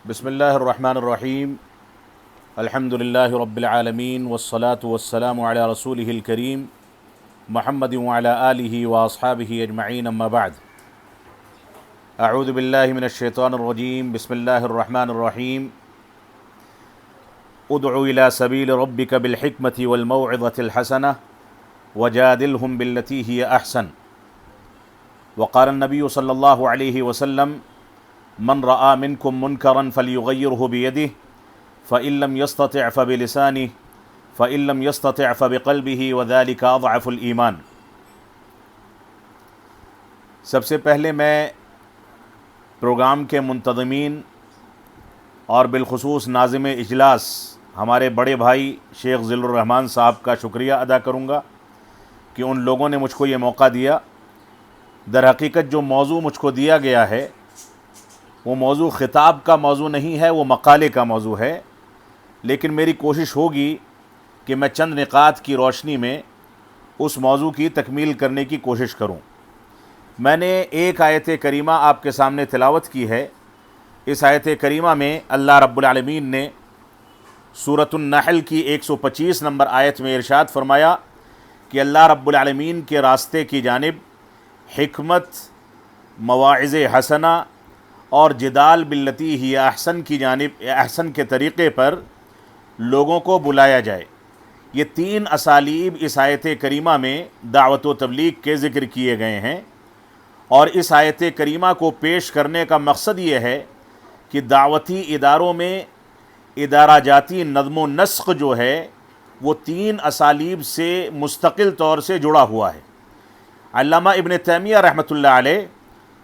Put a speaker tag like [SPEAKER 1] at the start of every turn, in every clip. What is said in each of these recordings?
[SPEAKER 1] بسم اللہ الرحمن الرحیم الحمد للہ رب العالمین والصلاة والسلام علی رسولہ الکریم محمد وعلی آلہ واصحابہ اجمعین اما بعد اعوذ باللہ من الشیطان الرجیم بسم اللہ الرحمن الرحیم ادع الی سبیل ربک بالحکمۃ والموعظۃ الحسنہ وجادلہم باللتی ہی احسن وقال النبی صلی اللہ علیہ وسلم من رأى منكم منكرا فليغيره بيده فإن لم يستطع فبلسانه فإن لم يستطع فبقلبه وذلك أضعف الإيمان۔ سب سے پہلے میں پروگرام کے منتظمین اور بالخصوص ناظم اجلاس ہمارے بڑے بھائی شیخ ذل الرحمان صاحب کا شکریہ ادا کروں گا کہ ان لوگوں نے مجھ کو یہ موقع دیا۔ در حقیقت جو موضوع مجھ کو دیا گیا ہے وہ موضوع خطاب کا موضوع نہیں ہے، وہ مقالے کا موضوع ہے، لیکن میری کوشش ہوگی کہ میں چند نکات کی روشنی میں اس موضوع کی تکمیل کرنے کی کوشش کروں۔ میں نے ایک آیت کریمہ آپ کے سامنے تلاوت کی ہے۔ اس آیت کریمہ میں اللہ رب العالمین نے سورۃ النحل کی 125 نمبر آیت میں ارشاد فرمایا کہ اللہ رب العالمین کے راستے کی جانب حکمت، مواعظ حسنہ اور جدال باللتی ہی احسن کی جانب احسن کے طریقے پر لوگوں کو بلایا جائے۔ یہ تین اسالیب اس آیت کریمہ میں دعوت و تبلیغ کے ذکر کیے گئے ہیں، اور اس آیت کریمہ کو پیش کرنے کا مقصد یہ ہے کہ دعوتی اداروں میں ادارہ جاتی نظم و نسق جو ہے وہ تین اسالیب سے مستقل طور سے جڑا ہوا ہے۔ علامہ ابن تیمیہ رحمۃ اللہ علیہ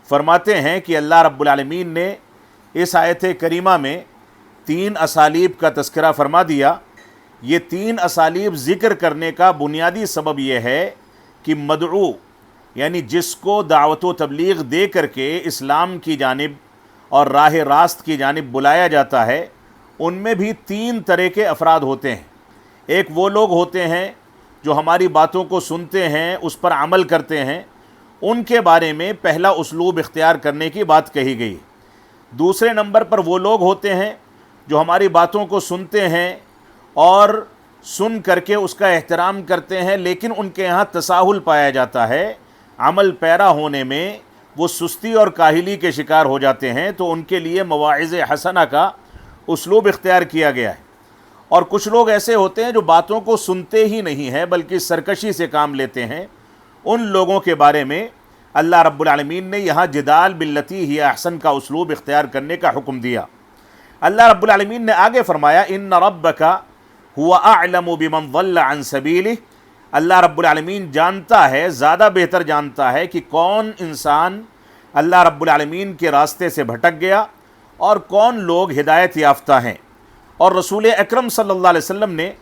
[SPEAKER 1] فرماتے ہیں کہ اللہ رب العالمین نے اس آیت کریمہ میں تین اسالیب کا تذکرہ فرما دیا۔ یہ تین اسالیب ذکر کرنے کا بنیادی سبب یہ ہے کہ مدعو یعنی جس کو دعوت و تبلیغ دے کر کے اسلام کی جانب اور راہ راست کی جانب بلایا جاتا ہے، ان میں بھی تین طرح کے افراد ہوتے ہیں۔ ایک وہ لوگ ہوتے ہیں جو ہماری باتوں کو سنتے ہیں، اس پر عمل کرتے ہیں، ان کے بارے میں پہلا اسلوب اختیار کرنے کی بات کہی گئی۔ دوسرے نمبر پر وہ لوگ ہوتے ہیں جو ہماری باتوں کو سنتے ہیں اور سن کر کے اس کا احترام کرتے ہیں، لیکن ان کے یہاں تساہل پایا جاتا ہے، عمل پیرا ہونے میں وہ سستی اور کاہلی کے شکار ہو جاتے ہیں، تو ان کے لیے مواعظ حسنہ کا اسلوب اختیار کیا گیا ہے۔ اور کچھ لوگ ایسے ہوتے ہیں جو باتوں کو سنتے ہی نہیں ہیں بلکہ سرکشی سے کام لیتے ہیں۔ ان لوگوں کے بارے میں اللہ رب العالمین نے یہاں جدال باللتی ہی احسن کا اسلوب اختیار کرنے کا حکم دیا۔ اللہ رب العالمین نے آگے فرمایا ان ربک هو اعلم بمن ضل عن سبیلہ۔ اللہ رب العالمین جانتا ہے، زیادہ بہتر جانتا ہے کہ کون انسان اللہ رب العالمین کے راستے سے بھٹک گیا اور کون لوگ ہدایت یافتہ ہیں۔ اور رسول اکرم صلی اللہ علیہ وسلم نے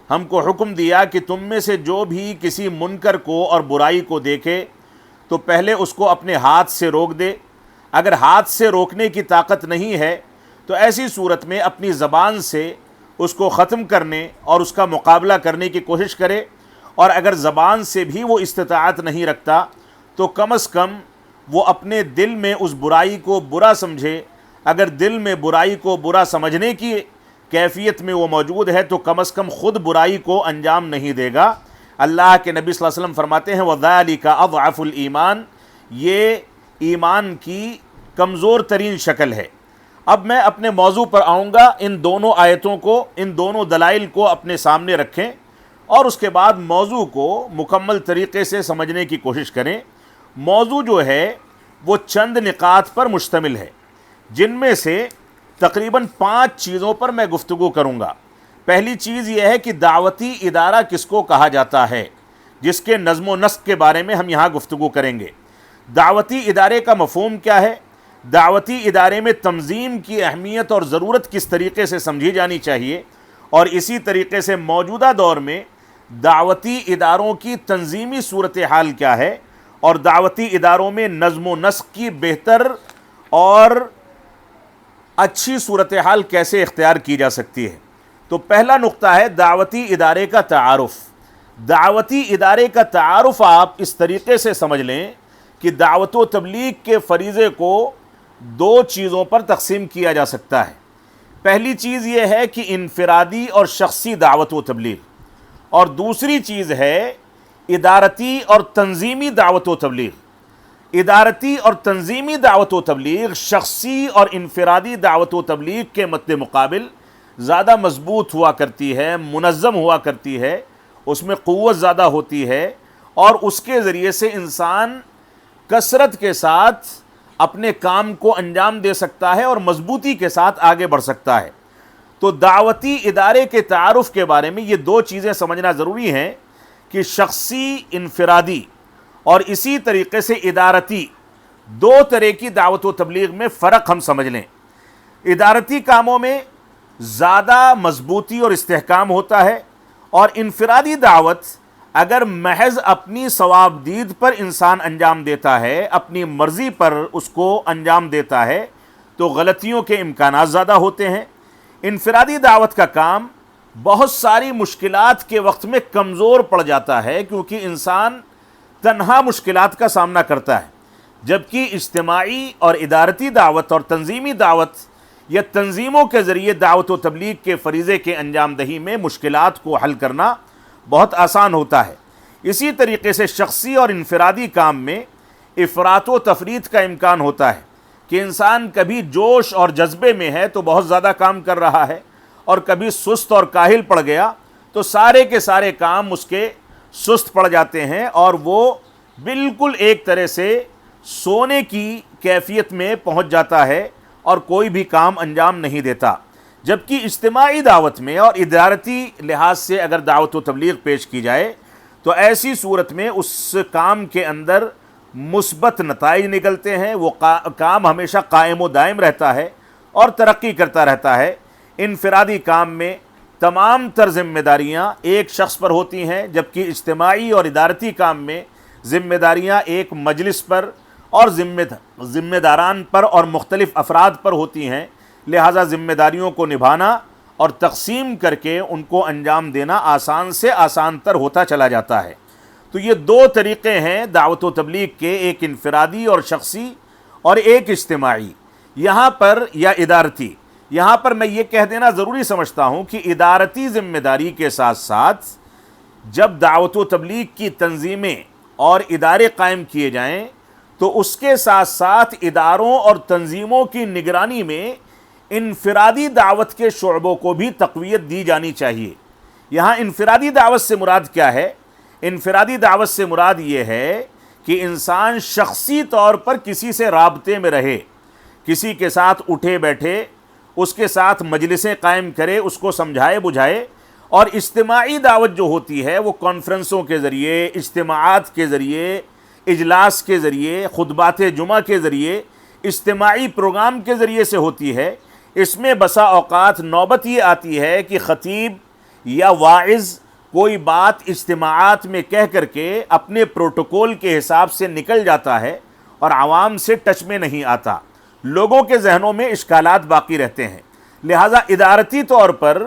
[SPEAKER 1] ہم کو حکم دیا کہ تم میں سے جو بھی کسی منکر کو اور برائی کو دیکھے تو پہلے اس کو اپنے ہاتھ سے روک دے۔ اگر ہاتھ سے روکنے کی طاقت نہیں ہے تو ایسی صورت میں اپنی زبان سے اس کو ختم کرنے اور اس کا مقابلہ کرنے کی کوشش کرے، اور اگر زبان سے بھی وہ استطاعت نہیں رکھتا تو کم از کم وہ اپنے دل میں اس برائی کو برا سمجھے۔ اگر دل میں برائی کو برا سمجھنے کی کیفیت میں وہ موجود ہے تو کم از کم خود برائی کو انجام نہیں دے گا۔ اللہ کے نبی صلی اللہ علیہ وسلم فرماتے ہیں وَذَلِكَ أَضْعَفُ الْإِيمَانِ، یہ ایمان کی کمزور ترین شکل ہے۔ اب میں اپنے موضوع پر آؤں گا۔ ان دونوں آیتوں کو، ان دونوں دلائل کو اپنے سامنے رکھیں اور اس کے بعد موضوع کو مکمل طریقے سے سمجھنے کی کوشش کریں۔ موضوع جو ہے وہ چند نکات پر مشتمل ہے، جن میں سے تقریباً 5 چیزوں پر میں گفتگو کروں گا۔ پہلی چیز یہ ہے کہ دعوتی ادارہ کس کو کہا جاتا ہے، جس کے نظم و نسق کے بارے میں ہم یہاں گفتگو کریں گے۔ دعوتی ادارے کا مفہوم کیا ہے، دعوتی ادارے میں تنظیم کی اہمیت اور ضرورت کس طریقے سے سمجھی جانی چاہیے، اور اسی طریقے سے موجودہ دور میں دعوتی اداروں کی تنظیمی صورتحال کیا ہے، اور دعوتی اداروں میں نظم و نسق کی بہتر اور اچھی صورتحال کیسے اختیار کی جا سکتی ہے۔ تو پہلا نقطہ ہے دعوتی ادارے کا تعارف۔ دعوتی ادارے کا تعارف آپ اس طریقے سے سمجھ لیں کہ دعوت و تبلیغ کے فریضے کو 2 چیزوں پر تقسیم کیا جا سکتا ہے۔ پہلی چیز یہ ہے کہ انفرادی اور شخصی دعوت و تبلیغ، اور دوسری چیز ہے ادارتی اور تنظیمی دعوت و تبلیغ۔ ادارتی اور تنظیمی دعوت و تبلیغ شخصی اور انفرادی دعوت و تبلیغ کے مد مقابل زیادہ مضبوط ہوا کرتی ہے، منظم ہوا کرتی ہے، اس میں قوت زیادہ ہوتی ہے، اور اس کے ذریعے سے انسان کثرت کے ساتھ اپنے کام کو انجام دے سکتا ہے اور مضبوطی کے ساتھ آگے بڑھ سکتا ہے۔ تو دعوتی ادارے کے تعارف کے بارے میں یہ دو چیزیں سمجھنا ضروری ہیں کہ شخصی، انفرادی اور اسی طریقے سے ادارتی، دو طرح کی دعوت و تبلیغ میں فرق ہم سمجھ لیں۔ ادارتی کاموں میں زیادہ مضبوطی اور استحکام ہوتا ہے، اور انفرادی دعوت اگر محض اپنی ثوابدید پر انسان انجام دیتا ہے، اپنی مرضی پر اس کو انجام دیتا ہے، تو غلطیوں کے امکانات زیادہ ہوتے ہیں۔ انفرادی دعوت کا کام بہت ساری مشکلات کے وقت میں کمزور پڑ جاتا ہے، کیونکہ انسان تنہا مشکلات کا سامنا کرتا ہے، جبکہ اجتماعی اور ادارتی دعوت اور تنظیمی دعوت یا تنظیموں کے ذریعے دعوت و تبلیغ کے فریضے کے انجام دہی میں مشکلات کو حل کرنا بہت آسان ہوتا ہے۔ اسی طریقے سے شخصی اور انفرادی کام میں افراط و تفریط کا امکان ہوتا ہے کہ انسان کبھی جوش اور جذبے میں ہے تو بہت زیادہ کام کر رہا ہے، اور کبھی سست اور کاہل پڑ گیا تو سارے کے سارے کام اس کے سست پڑ جاتے ہیں، اور وہ بالکل ایک طرح سے سونے کی کیفیت میں پہنچ جاتا ہے اور کوئی بھی کام انجام نہیں دیتا۔ جبکہ اجتماعی دعوت میں اور ادارتی لحاظ سے اگر دعوت و تبلیغ پیش کی جائے تو ایسی صورت میں اس کام کے اندر مثبت نتائج نکلتے ہیں، وہ کام ہمیشہ قائم و دائم رہتا ہے اور ترقی کرتا رہتا ہے۔ انفرادی کام میں تمام تر ذمہ داریاں ایک شخص پر ہوتی ہیں، جبکہ اجتماعی اور ادارتی کام میں ذمہ داریاں ایک مجلس پر اور ذمہ داران پر اور مختلف افراد پر ہوتی ہیں، لہذا ذمہ داریوں کو نبھانا اور تقسیم کر کے ان کو انجام دینا آسان سے آسان تر ہوتا چلا جاتا ہے۔ تو یہ دو طریقے ہیں دعوت و تبلیغ کے، ایک انفرادی اور شخصی اور ایک اجتماعی یہاں پر یا ادارتی۔ یہاں پر میں یہ کہہ دینا ضروری سمجھتا ہوں کہ ادارتی ذمہ داری کے ساتھ ساتھ جب دعوت و تبلیغ کی تنظیمیں اور ادارے قائم کیے جائیں تو اس کے ساتھ ساتھ اداروں اور تنظیموں کی نگرانی میں انفرادی دعوت کے شعبوں کو بھی تقویت دی جانی چاہیے۔ یہاں انفرادی دعوت سے مراد کیا ہے؟ انفرادی دعوت سے مراد یہ ہے کہ انسان شخصی طور پر کسی سے رابطے میں رہے، کسی کے ساتھ اٹھے بیٹھے، اس کے ساتھ مجلسیں قائم کرے، اس کو سمجھائے بجھائے۔ اور اجتماعی دعوت جو ہوتی ہے وہ کانفرنسوں کے ذریعے، اجتماعات کے ذریعے، اجلاس کے ذریعے، خطبات جمعہ کے ذریعے، اجتماعی پروگرام کے ذریعے سے ہوتی ہے۔ اس میں بسا اوقات نوبت یہ آتی ہے کہ خطیب یا واعظ کوئی بات اجتماعات میں کہہ کر کے اپنے پروٹوکول کے حساب سے نکل جاتا ہے اور عوام سے ٹچ میں نہیں آتا، لوگوں کے ذہنوں میں اشکالات باقی رہتے ہیں۔ لہٰذا ادارتی طور پر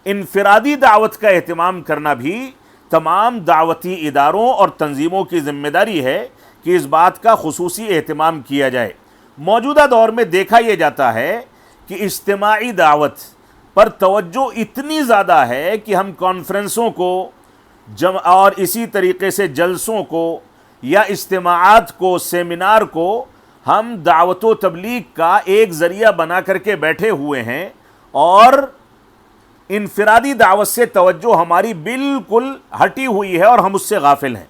[SPEAKER 1] انفرادی دعوت کا اہتمام کرنا بھی تمام دعوتی اداروں اور تنظیموں کی ذمہ داری ہے کہ اس بات کا خصوصی اہتمام کیا جائے۔ موجودہ دور میں دیکھا یہ جاتا ہے کہ اجتماعی دعوت پر توجہ اتنی زیادہ ہے کہ ہم کانفرنسوں کو اور اسی طریقے سے جلسوں کو یا اجتماعات کو، سیمینار کو ہم دعوت و تبلیغ کا ایک ذریعہ بنا کر کے بیٹھے ہوئے ہیں، اور انفرادی دعوت سے توجہ ہماری بالکل ہٹی ہوئی ہے اور ہم اس سے غافل ہیں۔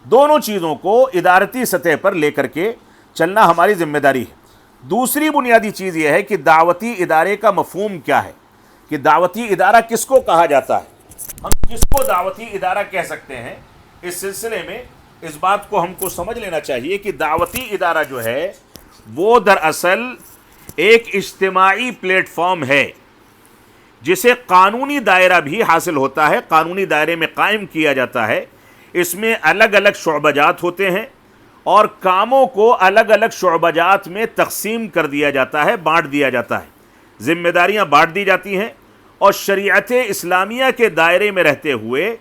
[SPEAKER 1] دونوں چیزوں کو ادارتی سطح پر لے کر کے چلنا ہماری ذمہ داری ہے۔ دوسری بنیادی چیز یہ ہے کہ دعوتی ادارے کا مفہوم کیا ہے، کہ دعوتی ادارہ کس کو کہا جاتا ہے، ہم کس کو دعوتی ادارہ کہہ سکتے ہیں۔ اس سلسلے میں اس بات کو ہم کو سمجھ لینا چاہیے کہ دعوتی ادارہ جو ہے وہ دراصل ایک اجتماعی پلیٹ فارم ہے جسے قانونی دائرہ بھی حاصل ہوتا ہے، قانونی دائرے میں قائم کیا جاتا ہے۔ اس میں الگ الگ شعبہ جات ہوتے ہیں اور کاموں کو الگ الگ شعبہ جات میں تقسیم کر دیا جاتا ہے، بانٹ دیا جاتا ہے، ذمہ داریاں بانٹ دی جاتی ہیں، اور شریعت اسلامیہ کے دائرے میں رہتے ہوئے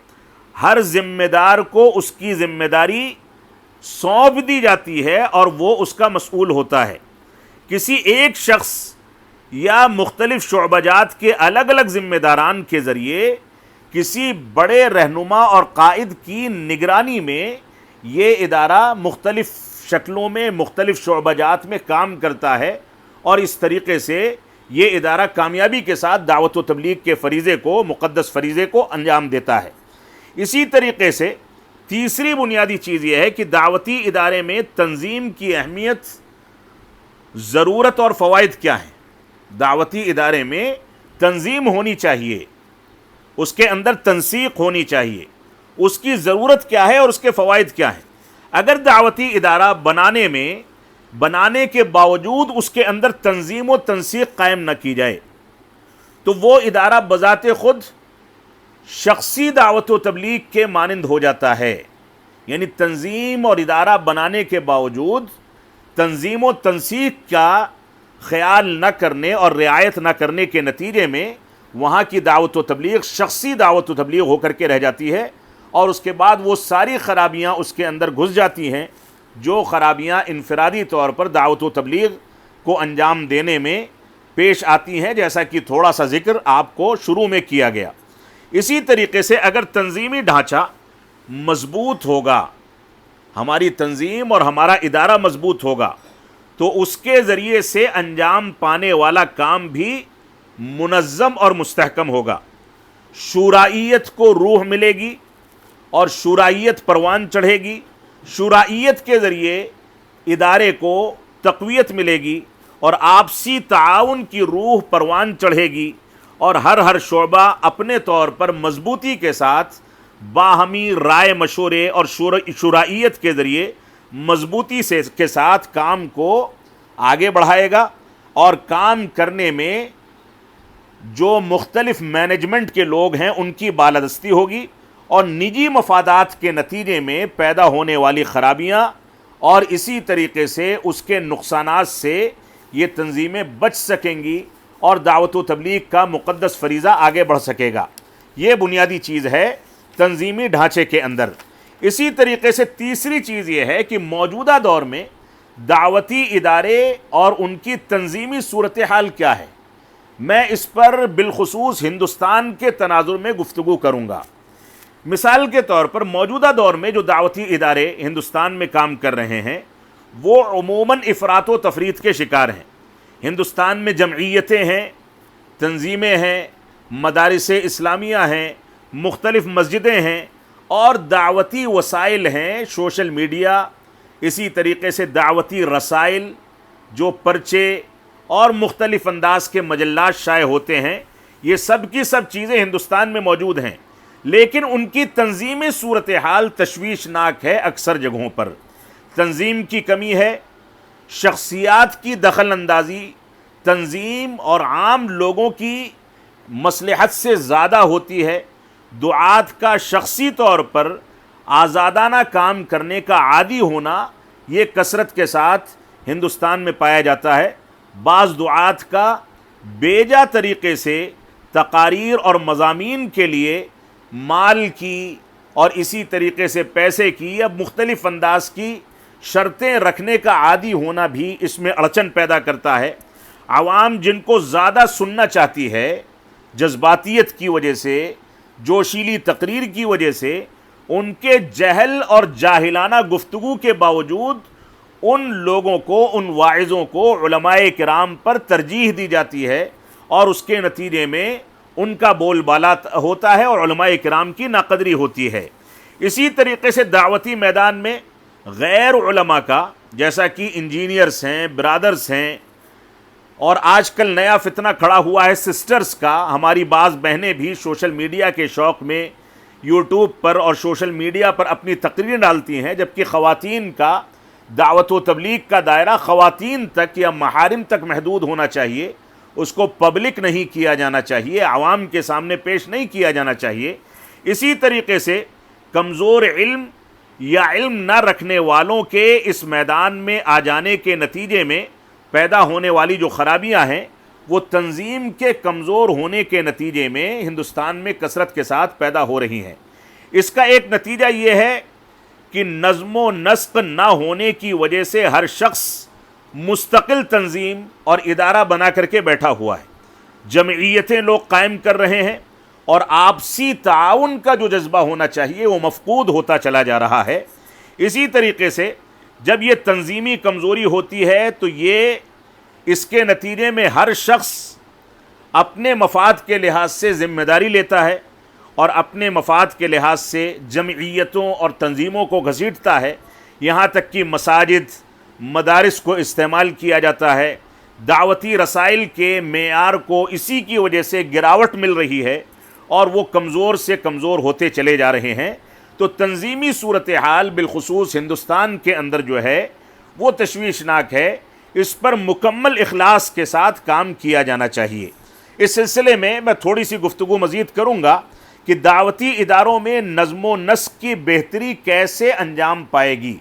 [SPEAKER 1] ہر ذمہ دار کو اس کی ذمہ داری سونپ دی جاتی ہے اور وہ اس کا مسئول ہوتا ہے۔ کسی ایک شخص یا مختلف شعبہ جات کے الگ الگ ذمہ داران کے ذریعے کسی بڑے رہنما اور قائد کی نگرانی میں یہ ادارہ مختلف شکلوں میں مختلف شعبہ جات میں کام کرتا ہے، اور اس طریقے سے یہ ادارہ کامیابی کے ساتھ دعوت و تبلیغ کے فریضے کو، مقدس فریضے کو انجام دیتا ہے۔ اسی طریقے سے تیسری بنیادی چیز یہ ہے کہ دعوتی ادارے میں تنظیم کی اہمیت، ضرورت اور فوائد کیا ہیں۔ دعوتی ادارے میں تنظیم ہونی چاہیے، اس کے اندر تنسیق ہونی چاہیے، اس کی ضرورت کیا ہے اور اس کے فوائد کیا ہیں۔ اگر دعوتی ادارہ بنانے کے باوجود اس کے اندر تنظیم و تنسیق قائم نہ کی جائے تو وہ ادارہ بذات خود شخصی دعوت و تبلیغ کے مانند ہو جاتا ہے۔ یعنی تنظیم اور ادارہ بنانے کے باوجود تنظیم و تنسیق کا خیال نہ کرنے اور رعایت نہ کرنے کے نتیجے میں وہاں کی دعوت و تبلیغ شخصی دعوت و تبلیغ ہو کر کے رہ جاتی ہے، اور اس کے بعد وہ ساری خرابیاں اس کے اندر گھس جاتی ہیں جو خرابیاں انفرادی طور پر دعوت و تبلیغ کو انجام دینے میں پیش آتی ہیں، جیسا کہ تھوڑا سا ذکر آپ کو شروع میں کیا گیا۔ اسی طریقے سے اگر تنظیمی ڈھانچہ مضبوط ہوگا، ہماری تنظیم اور ہمارا ادارہ مضبوط ہوگا، تو اس کے ذریعے سے انجام پانے والا کام بھی منظم اور مستحکم ہوگا۔ شورائیت کو روح ملے گی اور شورائیت پروان چڑھے گی، شورائیت کے ذریعے ادارے کو تقویت ملے گی اور آپسی تعاون کی روح پروان چڑھے گی، اور ہر شعبہ اپنے طور پر مضبوطی کے ساتھ باہمی رائے مشورے اور شورائیت کے ذریعے مضبوطی کے ساتھ کام کو آگے بڑھائے گا، اور کام کرنے میں جو مختلف مینجمنٹ کے لوگ ہیں ان کی بالادستی ہوگی، اور نجی مفادات کے نتیجے میں پیدا ہونے والی خرابیاں اور اسی طریقے سے اس کے نقصانات سے یہ تنظیمیں بچ سکیں گی اور دعوت و تبلیغ کا مقدس فریضہ آگے بڑھ سکے گا۔ یہ بنیادی چیز ہے تنظیمی ڈھانچے کے اندر۔ اسی طریقے سے تیسری چیز یہ ہے کہ موجودہ دور میں دعوتی ادارے اور ان کی تنظیمی صورتحال کیا ہے۔ میں اس پر بالخصوص ہندوستان کے تناظر میں گفتگو کروں گا۔ مثال کے طور پر موجودہ دور میں جو دعوتی ادارے ہندوستان میں کام کر رہے ہیں وہ عموماً افراط و تفریط کے شکار ہیں۔ ہندوستان میں جمعیتیں ہیں، تنظیمیں ہیں، مدارس اسلامیہ ہیں، مختلف مسجدیں ہیں، اور دعوتی وسائل ہیں، سوشل میڈیا، اسی طریقے سے دعوتی رسائل، جو پرچے اور مختلف انداز کے مجلات شائع ہوتے ہیں۔ یہ سب کی سب چیزیں ہندوستان میں موجود ہیں، لیکن ان کی تنظیمی صورتحال تشویشناک ہے۔ اکثر جگہوں پر تنظیم کی کمی ہے، شخصیات کی دخل اندازی تنظیم اور عام لوگوں کی مصلحت سے زیادہ ہوتی ہے۔ دعات کا شخصی طور پر آزادانہ کام کرنے کا عادی ہونا یہ کثرت کے ساتھ ہندوستان میں پایا جاتا ہے۔ بعض دعات کا بیجا طریقے سے تقاریر اور مضامین کے لیے مال کی اور اسی طریقے سے پیسے کی یا مختلف انداز کی شرطیں رکھنے کا عادی ہونا بھی اس میں اڑچن پیدا کرتا ہے۔ عوام جن کو زیادہ سننا چاہتی ہے، جذباتیت کی وجہ سے، جوشیلی تقریر کی وجہ سے، ان کے جہل اور جاہلانہ گفتگو کے باوجود ان لوگوں کو، ان واعظوں کو علماء کرام پر ترجیح دی جاتی ہے، اور اس کے نتیجے میں ان کا بول بالا ہوتا ہے اور علماء کرام کی ناقدری ہوتی ہے۔ اسی طریقے سے دعوتی میدان میں غیر علماء کا، جیسا کہ انجینئرز ہیں، برادرز ہیں، اور آج کل نیا فتنہ کھڑا ہوا ہے سسٹرز کا۔ ہماری بعض بہنیں بھی سوشل میڈیا کے شوق میں یوٹیوب پر اور سوشل میڈیا پر اپنی تقریریں ڈالتی ہیں، جبکہ خواتین کا دعوت و تبلیغ کا دائرہ خواتین تک یا محارم تک محدود ہونا چاہیے، اس کو پبلک نہیں کیا جانا چاہیے، عوام کے سامنے پیش نہیں کیا جانا چاہیے۔ اسی طریقے سے کمزور علم یا علم نہ رکھنے والوں کے اس میدان میں آ جانے کے نتیجے میں پیدا ہونے والی جو خرابیاں ہیں وہ تنظیم کے کمزور ہونے کے نتیجے میں ہندوستان میں کثرت کے ساتھ پیدا ہو رہی ہیں۔ اس کا ایک نتیجہ یہ ہے کہ نظم و نسق نہ ہونے کی وجہ سے ہر شخص مستقل تنظیم اور ادارہ بنا کر کے بیٹھا ہوا ہے، جمعیتیں لوگ قائم کر رہے ہیں، اور آپسی تعاون کا جو جذبہ ہونا چاہیے وہ مفقود ہوتا چلا جا رہا ہے۔ اسی طریقے سے جب یہ تنظیمی کمزوری ہوتی ہے تو یہ اس کے نتیجے میں ہر شخص اپنے مفاد کے لحاظ سے ذمہ داری لیتا ہے اور اپنے مفاد کے لحاظ سے جمعیتوں اور تنظیموں کو گھسیٹتا ہے، یہاں تک کہ مساجد، مدارس کو استعمال کیا جاتا ہے۔ دعوتی رسائل کے معیار کو اسی کی وجہ سے گراوٹ مل رہی ہے اور وہ کمزور سے کمزور ہوتے چلے جا رہے ہیں۔ تو تنظیمی صورتحال بالخصوص ہندوستان کے اندر جو ہے وہ تشویشناک ہے، اس پر مکمل اخلاص کے ساتھ کام کیا جانا چاہیے۔ اس سلسلے میں تھوڑی سی گفتگو مزید کروں گا کہ دعوتی اداروں میں نظم و نسق کی بہتری کیسے انجام پائے گی۔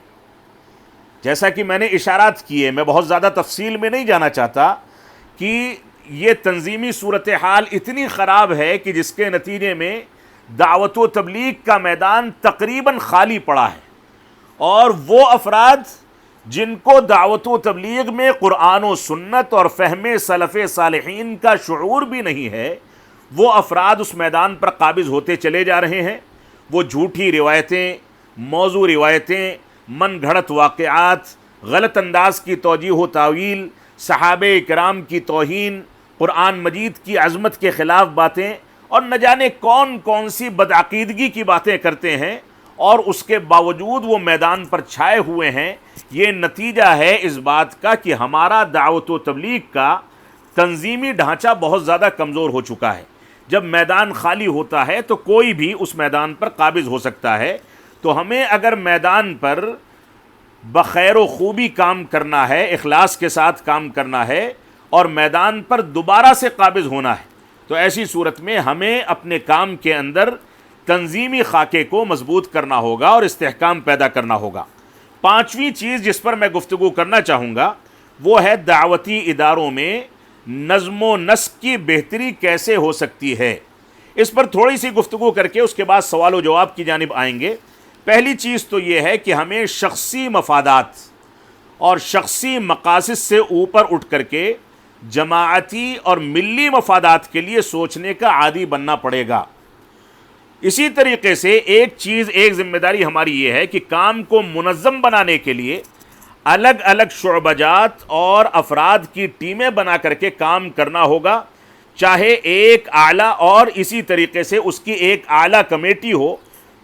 [SPEAKER 1] جیسا کہ میں نے اشارات کیے، میں بہت زیادہ تفصیل میں نہیں جانا چاہتا کہ یہ تنظیمی صورتحال اتنی خراب ہے کہ جس کے نتیجے میں دعوت و تبلیغ کا میدان تقریباً خالی پڑا ہے، اور وہ افراد جن کو دعوت و تبلیغ میں قرآن و سنت اور فہم سلف صالحین کا شعور بھی نہیں ہے، وہ افراد اس میدان پر قابض ہوتے چلے جا رہے ہیں۔ وہ جھوٹی روایتیں، موضوع روایتیں، من گھڑت واقعات، غلط انداز کی توجیہ و تعویل، صحابہ کرام کی توہین، قرآن مجید کی عظمت کے خلاف باتیں، اور نہ جانے کون کون سی بدعقیدگی کی باتیں کرتے ہیں، اور اس کے باوجود وہ میدان پر چھائے ہوئے ہیں۔ یہ نتیجہ ہے اس بات کا کہ ہمارا دعوت و تبلیغ کا تنظیمی ڈھانچہ بہت زیادہ کمزور ہو چکا ہے۔ جب میدان خالی ہوتا ہے تو کوئی بھی اس میدان پر قابض ہو سکتا ہے۔ تو ہمیں اگر میدان پر بخیر و خوبی کام کرنا ہے، اخلاص کے ساتھ کام کرنا ہے، اور میدان پر دوبارہ سے قابض ہونا ہے، تو ایسی صورت میں ہمیں اپنے کام کے اندر تنظیمی خاکے کو مضبوط کرنا ہوگا اور استحکام پیدا کرنا ہوگا۔ پانچویں چیز جس پر میں گفتگو کرنا چاہوں گا وہ ہے دعوتی اداروں میں نظم و نسق کی بہتری کیسے ہو سکتی ہے۔ اس پر تھوڑی سی گفتگو کر کے اس کے بعد سوال و جواب کی جانب آئیں گے۔ پہلی چیز تو یہ ہے کہ ہمیں شخصی مفادات اور شخصی مقاصد سے اوپر اٹھ کر کے جماعتی اور ملی مفادات کے لیے سوچنے کا عادی بننا پڑے گا۔ اسی طریقے سے ایک ذمہ داری ہماری یہ ہے کہ کام کو منظم بنانے کے لیے الگ الگ شعبہ جات اور افراد کی ٹیمیں بنا کر کے کام کرنا ہوگا، چاہے ایک اعلیٰ اور اسی طریقے سے اس کی ایک اعلیٰ کمیٹی ہو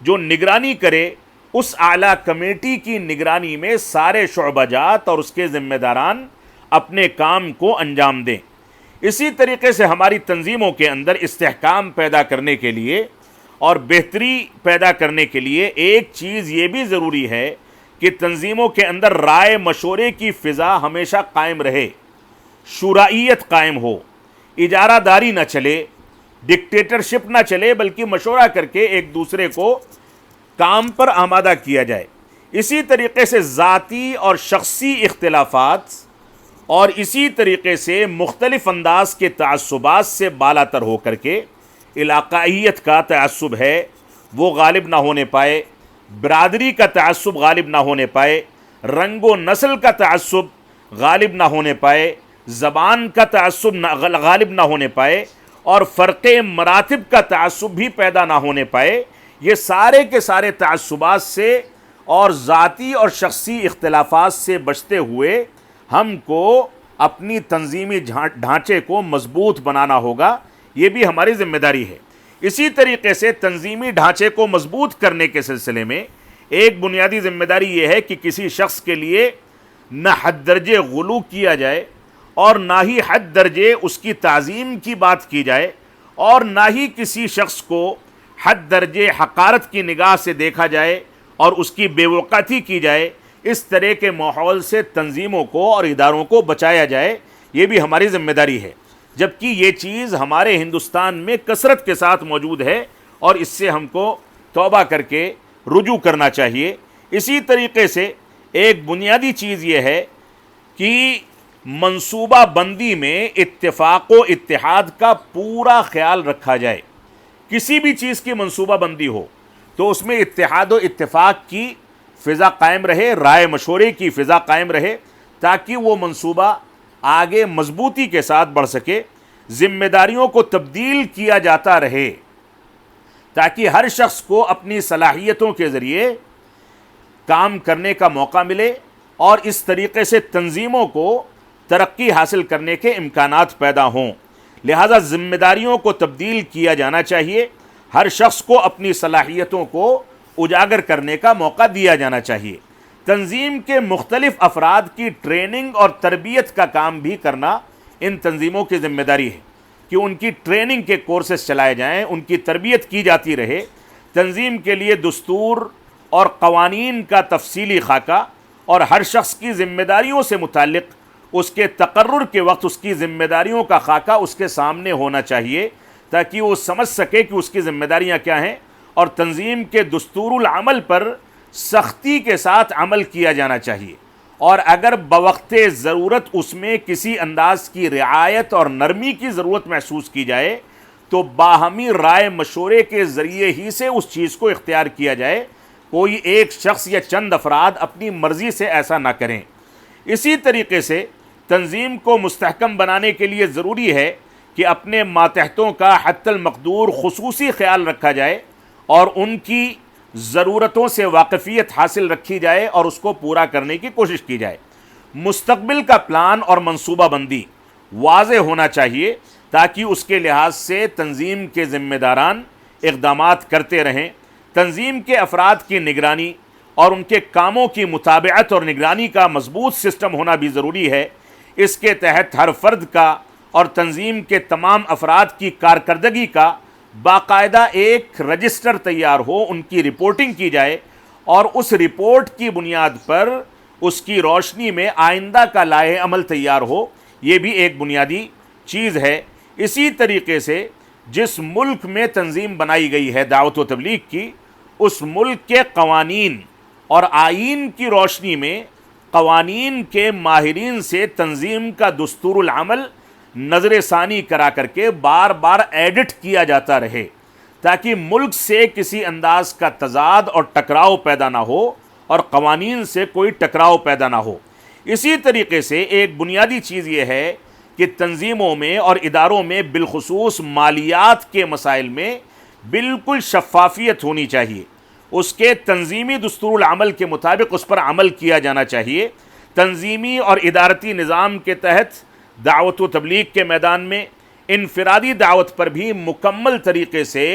[SPEAKER 1] جو نگرانی کرے۔ اس اعلیٰ کمیٹی کی نگرانی میں سارے شعبہ جات اور اس کے ذمہ داران اپنے کام کو انجام دیں۔ اسی طریقے سے ہماری تنظیموں کے اندر استحکام پیدا کرنے کے لیے اور بہتری پیدا کرنے کے لیے ایک چیز یہ بھی ضروری ہے کہ تنظیموں کے اندر رائے مشورے کی فضا ہمیشہ قائم رہے، شورائیت قائم ہو، اجارہ داری نہ چلے، ڈکٹیٹرشپ نہ چلے، بلکہ مشورہ کر کے ایک دوسرے کو کام پر آمادہ کیا جائے۔ اسی طریقے سے ذاتی اور شخصی اختلافات اور اسی طریقے سے مختلف انداز کے تعصبات سے بالا تر ہو کر کے علاقائیت کا تعصب ہے وہ غالب نہ ہونے پائے، برادری کا تعصب غالب نہ ہونے پائے، رنگ و نسل کا تعصب غالب نہ ہونے پائے، زبان کا تعصب غالب نہ ہونے پائے، اور فرق مراتب کا تعصب بھی پیدا نہ ہونے پائے۔ یہ سارے کے سارے تعصبات سے اور ذاتی اور شخصی اختلافات سے بچتے ہوئے ہم کو اپنی تنظیمی ڈھانچے کو مضبوط بنانا ہوگا، یہ بھی ہماری ذمہ داری ہے۔ اسی طریقے سے تنظیمی ڈھانچے کو مضبوط کرنے کے سلسلے میں ایک بنیادی ذمہ داری یہ ہے کہ کسی شخص کے لیے نہ حد درجے غلو کیا جائے اور نہ ہی حد درجے اس کی تعظیم کی بات کی جائے، اور نہ ہی کسی شخص کو حد درجے حقارت کی نگاہ سے دیکھا جائے اور اس کی بے وقعتی کی جائے۔ اس طرح کے ماحول سے تنظیموں کو اور اداروں کو بچایا جائے، یہ بھی ہماری ذمہ داری ہے، جبکہ یہ چیز ہمارے ہندوستان میں کثرت کے ساتھ موجود ہے اور اس سے ہم کو توبہ کر کے رجوع کرنا چاہیے۔ اسی طریقے سے ایک بنیادی چیز یہ ہے کہ منصوبہ بندی میں اتفاق و اتحاد کا پورا خیال رکھا جائے۔ کسی بھی چیز کی منصوبہ بندی ہو تو اس میں اتحاد و اتفاق کی فضا قائم رہے، رائے مشورے کی فضا قائم رہے، تاکہ وہ منصوبہ آگے مضبوطی کے ساتھ بڑھ سکے، ذمہ داریوں کو تبدیل کیا جاتا رہے تاکہ ہر شخص کو اپنی صلاحیتوں کے ذریعے کام کرنے کا موقع ملے اور اس طریقے سے تنظیموں کو ترقی حاصل کرنے کے امکانات پیدا ہوں۔ لہذا ذمہ داریوں کو تبدیل کیا جانا چاہیے، ہر شخص کو اپنی صلاحیتوں کو اجاگر کرنے کا موقع دیا جانا چاہیے۔ تنظیم کے مختلف افراد کی ٹریننگ اور تربیت کا کام بھی کرنا ان تنظیموں کی ذمہ داری ہے کہ ان کی ٹریننگ کے کورسز چلائے جائیں، ان کی تربیت کی جاتی رہے۔ تنظیم کے لیے دستور اور قوانین کا تفصیلی خاکہ اور ہر شخص کی ذمہ داریوں سے متعلق اس کے تقرر کے وقت اس کی ذمہ داریوں کا خاکہ اس کے سامنے ہونا چاہیے تاکہ وہ سمجھ سکے کہ اس کی ذمہ داریاں کیا ہیں، اور تنظیم کے دستور العمل پر سختی کے ساتھ عمل کیا جانا چاہیے، اور اگر بوقت ضرورت اس میں کسی انداز کی رعایت اور نرمی کی ضرورت محسوس کی جائے تو باہمی رائے مشورے کے ذریعے ہی سے اس چیز کو اختیار کیا جائے، کوئی ایک شخص یا چند افراد اپنی مرضی سے ایسا نہ کریں۔ اسی طریقے سے تنظیم کو مستحکم بنانے کے لیے ضروری ہے کہ اپنے ماتحتوں کا حتی المقدور خصوصی خیال رکھا جائے اور ان کی ضرورتوں سے واقفیت حاصل رکھی جائے اور اس کو پورا کرنے کی کوشش کی جائے۔ مستقبل کا پلان اور منصوبہ بندی واضح ہونا چاہیے تاکہ اس کے لحاظ سے تنظیم کے ذمہ داران اقدامات کرتے رہیں۔ تنظیم کے افراد کی نگرانی اور ان کے کاموں کی متابعت اور نگرانی کا مضبوط سسٹم ہونا بھی ضروری ہے۔ اس کے تحت ہر فرد کا اور تنظیم کے تمام افراد کی کارکردگی کا باقاعدہ ایک رجسٹر تیار ہو، ان کی رپورٹنگ کی جائے اور اس رپورٹ کی بنیاد پر اس کی روشنی میں آئندہ کا لائحہ عمل تیار ہو۔ یہ بھی ایک بنیادی چیز ہے۔ اسی طریقے سے جس ملک میں تنظیم بنائی گئی ہے دعوت و تبلیغ کی، اس ملک کے قوانین اور آئین کی روشنی میں قوانین کے ماہرین سے تنظیم کا دستور العمل نظر ثانی کرا کر کے بار بار ایڈٹ کیا جاتا رہے تاکہ ملک سے کسی انداز کا تضاد اور ٹکراؤ پیدا نہ ہو اور قوانین سے کوئی ٹکراؤ پیدا نہ ہو۔ اسی طریقے سے ایک بنیادی چیز یہ ہے کہ تنظیموں میں اور اداروں میں بالخصوص مالیات کے مسائل میں بالکل شفافیت ہونی چاہیے، اس کے تنظیمی دستور العمل کے مطابق اس پر عمل کیا جانا چاہیے۔ تنظیمی اور ادارتی نظام کے تحت دعوت و تبلیغ کے میدان میں انفرادی دعوت پر بھی مکمل طریقے سے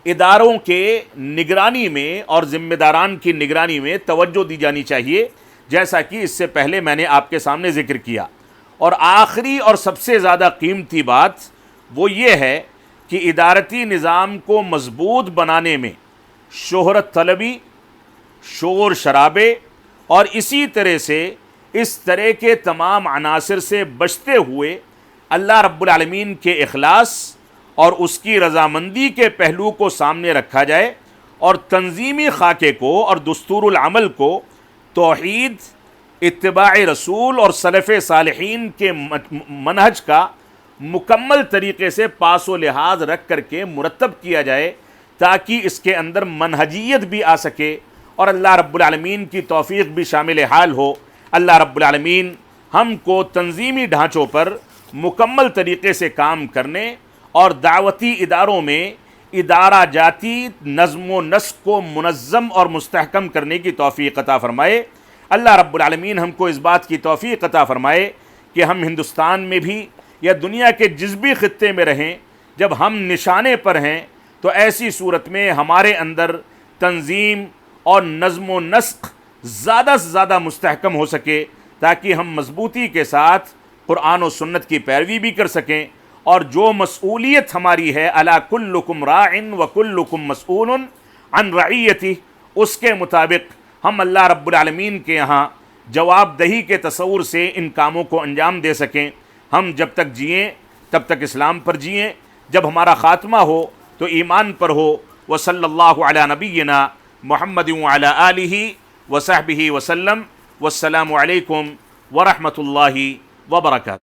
[SPEAKER 1] اداروں کے نگرانی میں اور ذمہ داران کی نگرانی میں توجہ دی جانی چاہیے، جیسا کہ اس سے پہلے میں نے آپ کے سامنے ذکر کیا۔ اور آخری اور سب سے زیادہ قیمتی بات وہ یہ ہے کہ ادارتی نظام کو مضبوط بنانے میں شہرت طلبی، شور شرابے اور اسی طرح سے اس طرح کے تمام عناصر سے بچتے ہوئے اللہ رب العالمین کے اخلاص اور اس کی رضامندی کے پہلو کو سامنے رکھا جائے اور تنظیمی خاکے کو اور دستور العمل کو توحید، اتباع رسول اور سلف صالحین کے منہج کا مکمل طریقے سے پاس و لحاظ رکھ کر کے مرتب کیا جائے تاکہ اس کے اندر منہجیت بھی آ سکے اور اللہ رب العالمین کی توفیق بھی شامل حال ہو۔ اللہ رب العالمین ہم کو تنظیمی ڈھانچوں پر مکمل طریقے سے کام کرنے اور دعوتی اداروں میں ادارہ جاتی نظم و نسق کو منظم اور مستحکم کرنے کی توفیق عطا فرمائے۔ اللہ رب العالمین ہم کو اس بات کی توفیق عطا فرمائے کہ ہم ہندوستان میں بھی یا دنیا کے جس بھی خطے میں رہیں، جب ہم نشانے پر ہیں تو ایسی صورت میں ہمارے اندر تنظیم اور نظم و نسق زیادہ سے زیادہ مستحکم ہو سکے تاکہ ہم مضبوطی کے ساتھ قرآن و سنت کی پیروی بھی کر سکیں، اور جو مسئولیت ہماری ہے الا کلکم راع و کلکم مسئول عن رعیتہ، اس کے مطابق ہم اللہ رب العالمین کے یہاں جواب دہی کے تصور سے ان کاموں کو انجام دے سکیں۔ ہم جب تک جئیں تب تک اسلام پر جئیں، جب ہمارا خاتمہ ہو تو ایمان پر ہو۔ وصلی اللہ علی نبینا محمد وعلی آلہ وصحبہ وسلم، والسلام علیکم ورحمۃ اللہ وبرکاتہ۔